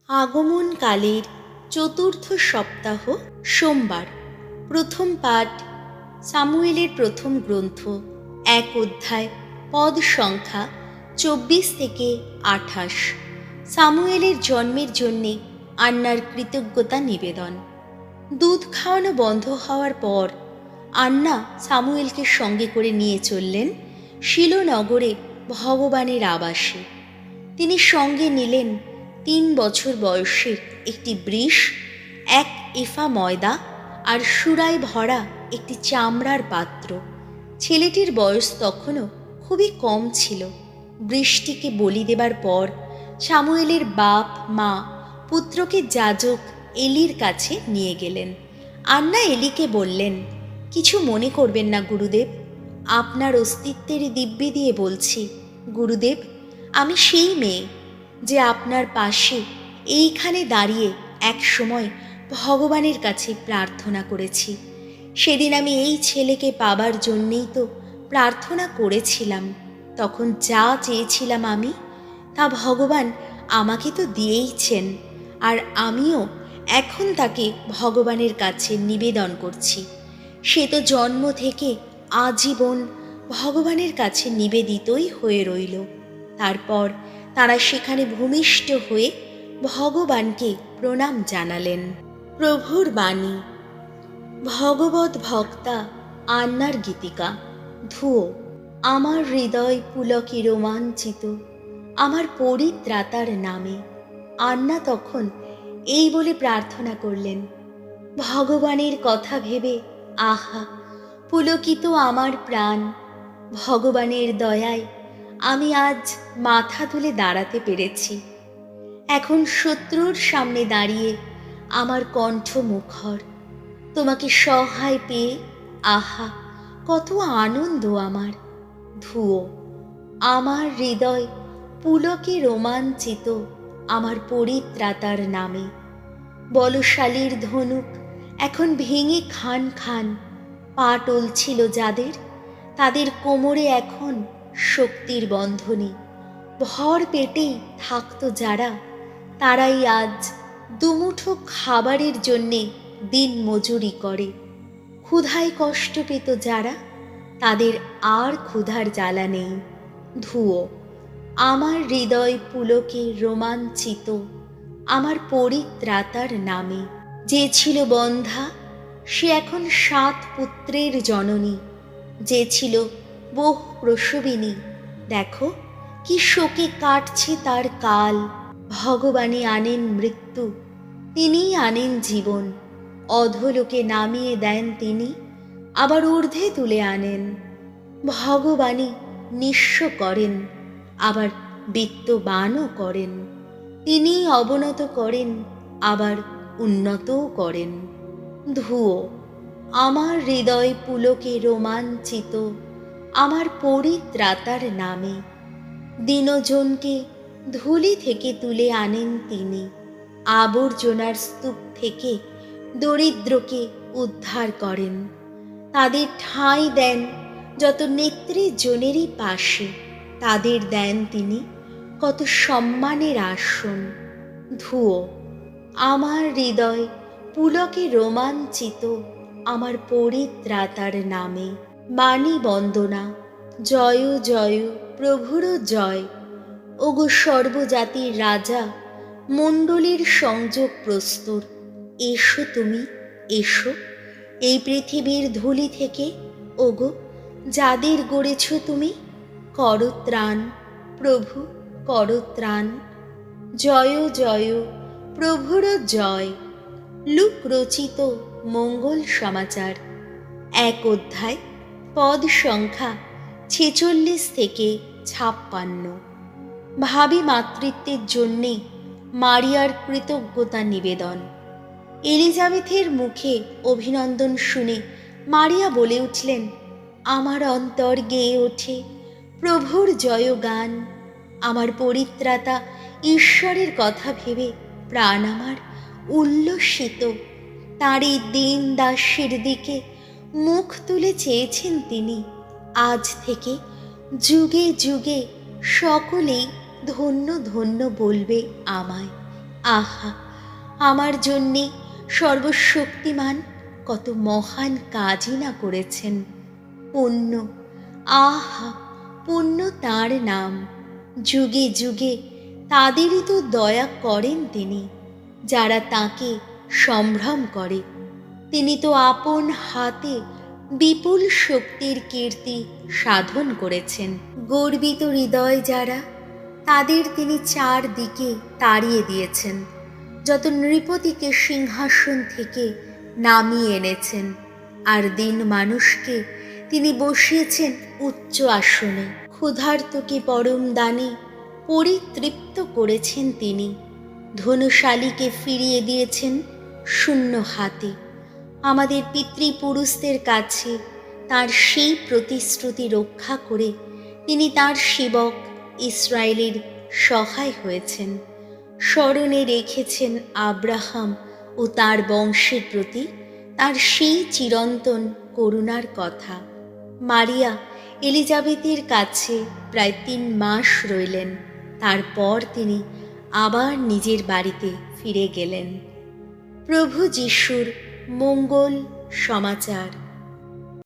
আগমনকালের চতুর্থ সপ্তাহ সোমবার। প্রথম পাঠ সামুয়েলের প্রথম গ্রন্থ 1 অধ্যায় পদ সংখ্যা 24 থেকে 28। সামুয়েলের জন্মের জন্যে আন্নার কৃতজ্ঞতা নিবেদন। দুধ খাওয়ানো বন্ধ হওয়ার পর আন্না সামুয়েলকে সঙ্গে করে নিয়ে চললেন শিলো নগরে ভগবানের আবাসে। তিনি সঙ্গে নিলেন 3 বছর বয়সের একটি বৃষ, 1 এফা ময়দা আর সুরায় ভরা একটি চামড়ার পাত্র। ছেলেটির বয়স তখনও খুবই কম ছিল। বৃষটিকে বলি দেবার পর সামুয়েলের বাপ মা পুত্রকে যাজক এলির কাছে নিয়ে গেলেন। আন্না এলিকে বললেন, কিছু মনে করবেন না গুরুদেব, আপনার অস্তিত্বের দিব্যি দিয়ে বলছি গুরুদেব, আমি সেই মেয়ে যে আপনার পাশে এইখানে দাঁড়িয়ে এক সময় ভগবানের কাছে প্রার্থনা করেছি। সেদিন আমি এই ছেলেকে পাবার জন্যেই তো প্রার্থনা করেছিলাম। তখন যা চেয়েছিলাম আমি, তা ভগবান আমাকে তো দিয়েইছেন, আর আমিও এখন তাকে ভগবানের কাছে নিবেদন করছি। সে তো জন্ম থেকে আজীবন ভগবানের কাছে নিবেদিতই হয়ে রইল। তারপর তারা সেখানে ভূমিষ্ঠ হয়ে ভগবানকে প্রণাম জানালেন। প্রভুর বাণী। ভগবত ভক্তা আন্নার গীতিকা। ধুয়ো। আমার হৃদয় পুলকে রোমাঞ্চিত আমার পরিত্রাতার নামে। আন্না তখন এই বলে প্রার্থনা করলেন, ভগবানের কথা ভেবে আহা পুলকিত আমার প্রাণ। ভগবানের দয়ায় আমি আজ মাথা তুলে দাঁড়াতে পেরেছি। এখন শত্রুর সামনে দাঁড়িয়ে আমার কণ্ঠ মুখর। তোমাকে সহায় পেয়ে আহা কত আনন্দ আমার। ধুয়ো। আমার হৃদয় পুলকে রোমাঞ্চিত আমার পরিত্রাতার নামে। বলশালীর ধনুক এখন ভেঙে খান খান। পা টলছিল যাদের, তাদের কোমরে এখন শক্তির বন্ধনী। ভর পেটেই থাকতো যারা, তারাই আজ দুমুঠো খাবারের জন্যে দিন মজুরি করে। ক্ষুধায় কষ্ট পেত যারা, তাদের আর ক্ষুধার জ্বালা নেই। ধুয়ো। আমার হৃদয় পুলকে রোমাঞ্চিত আমার পরিত্রাতার নামে। যে ছিল বন্ধা, সে এখন 7 পুত্রের জননী। যে ছিল বহু প্রসবিনী, দেখো কি শোকে কাটছে তার কাল। ভগবানই আনেন মৃত্যু, তিনিই আনেন জীবন। অধোলোকে নামিয়ে দেন তিনি, আবার ঊর্ধ্বে তুলে আনেন। ভগবানই নিঃস্ব করেন, আবার বিত্তবানও করেন। তিনিই অবনত করেন, আবার উন্নতও করেন। ধুয়ো। আমার হৃদয় পুলকে রোমাঞ্চিত আমার পরিত্রাতার নামে। দীনজনকে ধুলি থেকে তুলে আনেন তিনি, আবর্জনার স্তূপ থেকে দরিদ্রকে উদ্ধার করেন। তাদের ঠাঁই দেন যত নেত্রীজনেরই পাশে, তাদের দেন তিনি কত সম্মানের আসন। ধুয়ো। আমার হৃদয় পুলকে রোমাঞ্চিত আমার পরিত্রাতার নামে। বাণী বন্দনা। জয় জয় প্রভুর জয়। ওগো সর্বজাতির রাজা, মণ্ডলীর সংযোগ প্রস্তুর। এসো তুমি, এসো এই পৃথিবীর ধুলি থেকে। ওগো যাদের গড়েছ তুমি, করো ত্রাণ প্রভু, করো ত্রাণ। জয় জয় প্রভুর জয়। লুক রচিত মঙ্গল সমাচার 1 অধ্যায় পদ সংখ্যা 46 থেকে 56। ভাবী মাতৃত্বের জন্যে মারিয়ার কৃতজ্ঞতা নিবেদন। এলিজাবেথের মুখে অভিনন্দন শুনে মারিয়া বলে উঠলেন, আমার অন্তর গেয়ে ওঠে প্রভুর জয়গান। আমার পরিত্রাতা ঈশ্বরের কথা ভেবে প্রাণ আমার উল্লসিত। তাঁরই দীন দাসের দিকে মুখ তুলে চেয়েছেন তিনি। আজ থেকে যুগে যুগে সকলেই ধন্য ধন্য বলবে আমায়। আহা, আমার জন্যে সর্বশক্তিমান কত মহান কাজই না করেছেন। পুণ্য, আহা, পুণ্য তাঁর নাম। যুগে যুগে তাদেরই তো দয়া করেন তিনি, যারা তাঁকে সম্ভ্রম করে। তিনি তো আপন হাতে বিপুল শক্তির কীর্তি সাধন করেছেন। গর্বিত হৃদয় যারা, তাদের তিনি চারদিকে তাড়িয়ে দিয়েছেন। যত নৃপতিকে সিংহাসন থেকে নামিয়ে এনেছেন, আর দিন মানুষকে তিনি বসিয়েছেন উচ্চ আসনে। ক্ষুধার্তকে পরম দানে পরিতৃপ্ত করেছেন তিনি। ধনশালীকে ফিরিয়ে দিয়েছেন শূন্য হাতে। আমাদের পিতৃপুরুষদের কাছে তার সেই প্রতিশ্রুতি রক্ষা করে তিনি তার সেবক ইসরায়েলের সহায় হয়েছেন। স্মরণে রেখেছেন আব্রাহাম ও তার বংশের প্রতি তার সেই চিরন্তন করুণার কথা। মারিয়া এলিজাবেথের কাছে প্রায় 3 মাস রইলেন। তারপর তিনি আবার নিজের বাড়িতে ফিরে গেলেন। প্রভু যিশুর মঙ্গল সমাচার।